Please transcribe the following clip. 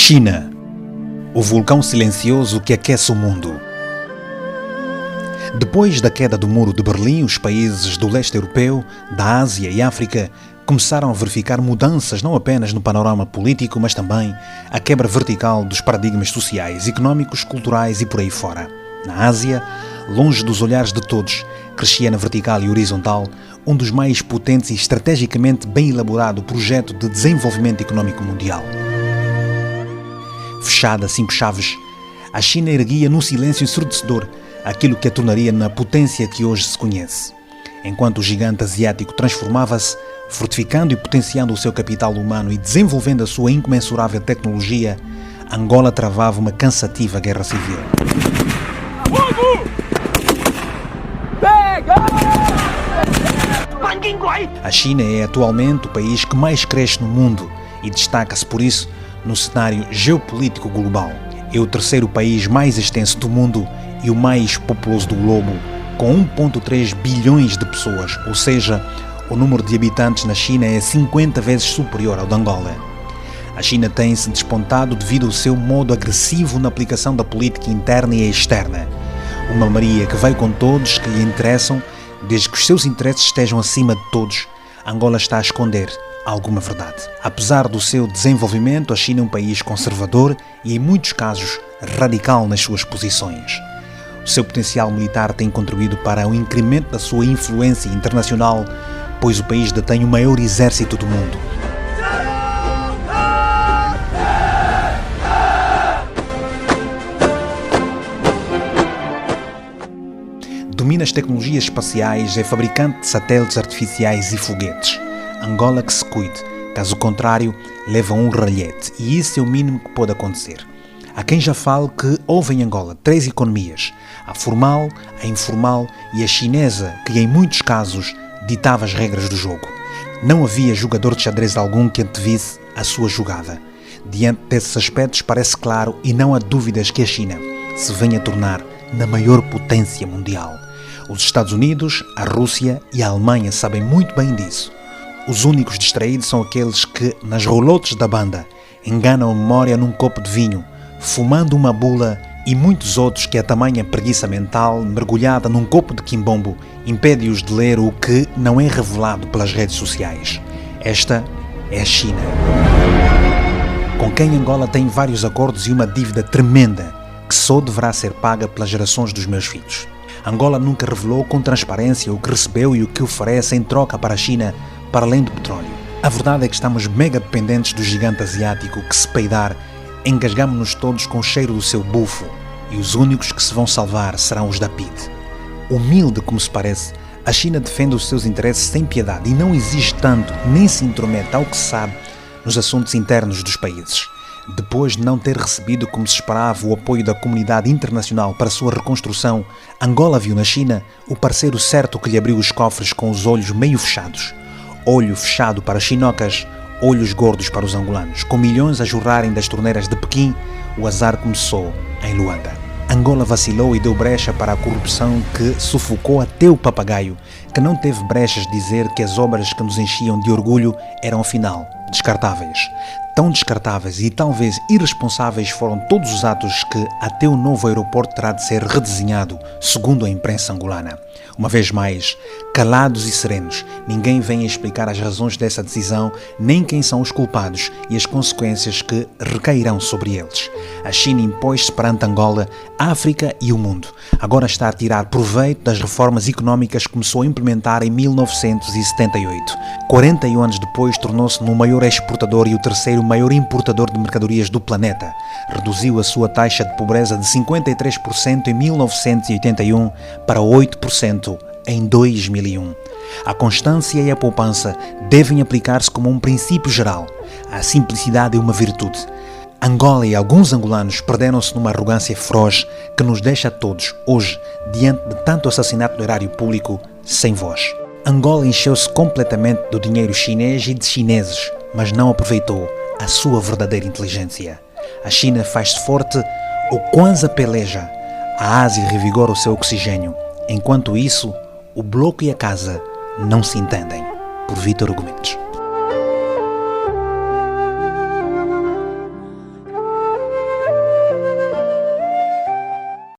China, o vulcão silencioso que aquece o mundo. Depois da queda do Muro de Berlim, os países do leste europeu, da Ásia e África começaram a verificar mudanças não apenas no panorama político, mas também a quebra vertical dos paradigmas sociais, económicos, culturais e por aí fora. Na Ásia, longe dos olhares de todos, crescia na vertical e horizontal um dos mais potentes e estrategicamente bem elaborado projeto de desenvolvimento económico mundial. Fechada a 5 chaves, a China erguia num silêncio ensurdecedor aquilo que a tornaria na potência que hoje se conhece. Enquanto o gigante asiático transformava-se, fortificando e potenciando o seu capital humano e desenvolvendo a sua incomensurável tecnologia, Angola travava uma cansativa guerra civil. A China é atualmente o país que mais cresce no mundo e destaca-se por isso no cenário geopolítico global. É o terceiro país mais extenso do mundo e o mais populoso do globo, com 1,3 bilhões de pessoas, ou seja, o número de habitantes na China é 50 vezes superior ao de Angola. A China tem-se despontado devido ao seu modo agressivo na aplicação da política interna e externa. Uma Maria que vai com todos que lhe interessam, desde que os seus interesses estejam acima de todos. Angola está a esconder alguma verdade. Apesar do seu desenvolvimento, a China é um país conservador e, em muitos casos, radical nas suas posições. O seu potencial militar tem contribuído para o incremento da sua influência internacional, pois o país detém o maior exército do mundo. Domina as tecnologias espaciais, é fabricante de satélites artificiais e foguetes. Angola que se cuide, caso contrário, leva um ralhete, e isso é o mínimo que pode acontecer. Há quem já fale que houve em Angola 3 economias, a formal, a informal e a chinesa, que em muitos casos ditava as regras do jogo. Não havia jogador de xadrez algum que antevisse a sua jogada. Diante desses aspectos parece claro e não há dúvidas que a China se venha a tornar na maior potência mundial. Os Estados Unidos, a Rússia e a Alemanha sabem muito bem disso. Os únicos distraídos são aqueles que, nas rolotes da banda, enganam a memória num copo de vinho, fumando uma bula, e muitos outros que a tamanha preguiça mental, mergulhada num copo de quimbombo, impede-os de ler o que não é revelado pelas redes sociais. Esta é a China, com quem Angola tem vários acordos e uma dívida tremenda, que só deverá ser paga pelas gerações dos meus filhos. Angola nunca revelou com transparência o que recebeu e o que oferece em troca para a China, para além do petróleo. A verdade é que estamos mega dependentes do gigante asiático que, se peidar, engasgamos-nos todos com o cheiro do seu bufo, e os únicos que se vão salvar serão os da PID. Humilde como se parece, a China defende os seus interesses sem piedade e não exige tanto, nem se intromete ao que se sabe nos assuntos internos dos países. Depois de não ter recebido como se esperava o apoio da comunidade internacional para sua reconstrução, Angola viu na China o parceiro certo que lhe abriu os cofres com os olhos meio fechados. Olho fechado para chinocas, olhos gordos para os angolanos. Com milhões a jorrarem das torneiras de Pequim, o azar começou em Luanda. Angola vacilou e deu brecha para a corrupção que sufocou até o papagaio, que não teve brechas de dizer que as obras que nos enchiam de orgulho eram, afinal, descartáveis. Tão descartáveis e talvez irresponsáveis foram todos os atos que até o novo aeroporto terá de ser redesenhado, segundo a imprensa angolana. Uma vez mais, calados e serenos, ninguém vem explicar as razões dessa decisão, nem quem são os culpados e as consequências que recairão sobre eles. A China impôs-se perante Angola, a África e o mundo. Agora está a tirar proveito das reformas económicas que começou a implementar em 1978. 41 anos depois, tornou-se no maior exportador e o terceiro maior importador de mercadorias do planeta. Reduziu a sua taxa de pobreza de 53% em 1981 para 8% em 2001. A constância e a poupança devem aplicar-se como um princípio geral. A simplicidade é uma virtude. Angola e alguns angolanos perderam-se numa arrogância feroz que nos deixa a todos, hoje, diante de tanto assassinato do erário público, sem voz. Angola encheu-se completamente do dinheiro chinês e de chineses, mas não aproveitou a sua verdadeira inteligência. A China faz-se forte, o Kwanza peleja, a Ásia revigora o seu oxigênio. Enquanto isso, o bloco e a casa não se entendem. Por Vítor Hugo Mendes.